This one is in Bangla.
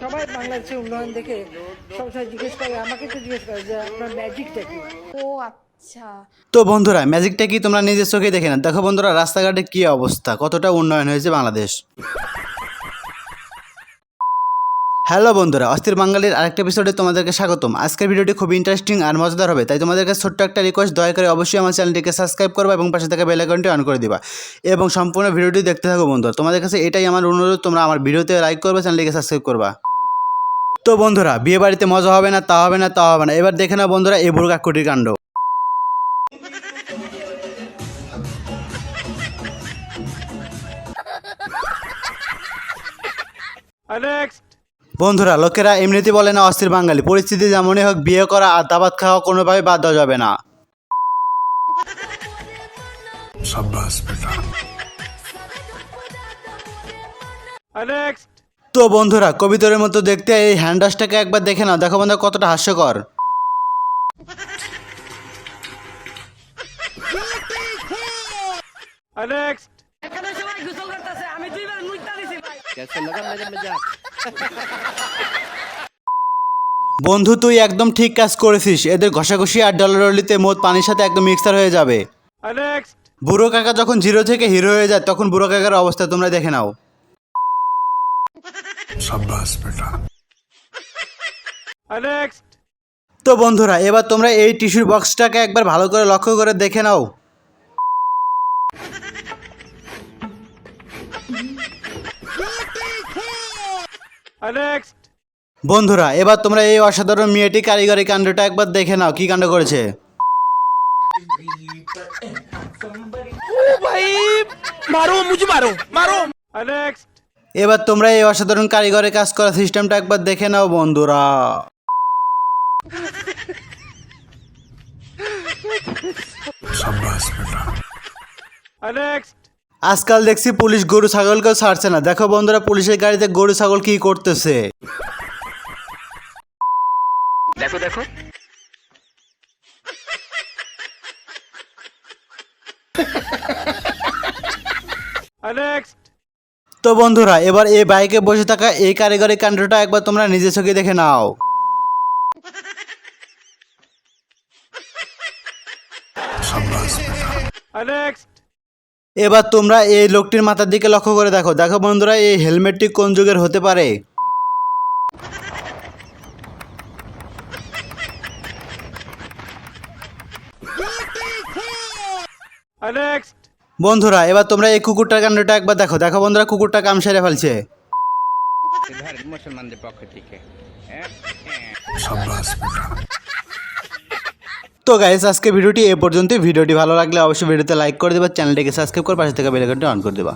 সবাই বাংলাদেশের উন্নয়ন দেখে সবসময় জিজ্ঞেস করে, আমাকে তো জিজ্ঞেস করে যে আপনার ম্যাজিকটা কি। ও আচ্ছা। তো বন্ধুরা, ম্যাজিকটা কি তোমরা নিজের চোখে দেখে না? দেখো বন্ধুরা, রাস্তাঘাটে কি অবস্থা, কতটা উন্নয়ন হয়েছে বাংলাদেশ। হ্যালো বন্ধুরা, অস্থির বাঙালির আরেকটা এপিসোডে তোমাদেরকে স্বাগতম। আজকের ভিডিওটি খুব ইন্টারেস্টিং আর মজাদার হবে, তাই তোমাদেরকে ছোট্ট একটা রিকোয়েস্ট, দয়া করে অবশ্যই আমার চ্যানেলটিকে সাবস্ক্রাইব করবা এবং পাশে থাকা বেল আইকনটি অন করে দিবা এবং সম্পূর্ণ ভিডিওটি দেখতে থাকো বন্ধুরা। তোমাদের কাছে এটাই আমার অনুরোধ, তোমরা আমার ভিডিওতে লাইক করবা, চ্যানেলটিকে সাবস্ক্রাইব করবা। তো বন্ধুরা, বিয়ে বাড়িতে মজা হবে না, তা হবে না, তা হবে না। এবার দেখে নাও বন্ধুরা এই বুড়ো কাকুটির কাণ্ড। বন্ধুরা, লোকেরা এমনিতেই বলে না অস্থির বাঙালি। পরিস্থিতি যেমনই হোক, বিয়ে করা আর দাবাত খাওয়া কোনোভাবে বাদ দেওয়া যাবে না। তো বন্ধুরা, কবিতরের মতো দেখতে এই হ্যান্ডাসটাকে একবার দেখে নাও। দেখো বন্ধুরা কতটা হাস্যকর। এখানে সবাই গোসল করতেছে, আমি 2বার মুইতা দিছি ভাই। বন্ধু, তুই একদম ঠিক কাজ করেছিস। এদের ঘষাঘষি আর ডলারলিতে মদ পানির সাথে একদম মিক্সার হয়ে যাবে। বুড়ো কাকা যখন জিরো থেকে হিরো হয়ে যায়, তখন বুড়ো কাকার অবস্থা তোমরা দেখে নাও। তো বন্ধুরা, এবার তোমরা এই টিস্যুর বক্সটাকে একবার ভালো করে লক্ষ্য করে দেখে নাও। বন্ধুরা, এবার তোমরা এই অসাধারণ মেয়েটি কারিগরি কাণ্ডটা একবার দেখে নাও, কি কাণ্ড করেছে। এবার তোমরা এই অসাধারণ কারিগরি কাজ করা সিস্টেমটা একবার দেখে নাও বন্ধুরা। আজকাল দেখছি পুলিশ গরু ছাগলকেও ছাড়ছে না। দেখো বন্ধুরা, পুলিশের গাড়িতে গরু ছাগল কি করতেছে। দেখো দেখো। তো বন্ধুরা, এবার এই বাইকে বসে থাকা এই কারিগরি কাণ্ডটা একবার তোমরা নিজের চোখে দেখে নাও। এবার তোমরা এই লোকটির মাথার দিকে লক্ষ্য করে দেখো। দেখো বন্ধুরা, এই হেলমেটটি কোন যুগের হতে পারে। বন্ধুরা, এবার তোমরা এই কুকুরটার কাণ্ডটা একবার দেখো। দেখো বন্ধুরা, কুকুরটা কাম সেরে ফেলছে। মুসলমানদের পক্ষ থেকে। তো গাইস, আজকে ভিডিওটি এ পর্যন্তই। ভিডিওটি ভালো লাগলে অবশ্যই ভিডিওতে লাইক করে দেবা, চ্যানেলটিকে সাবস্ক্রাইব করে পাশে থাকা বেল আইকনটি অন করে দেবা।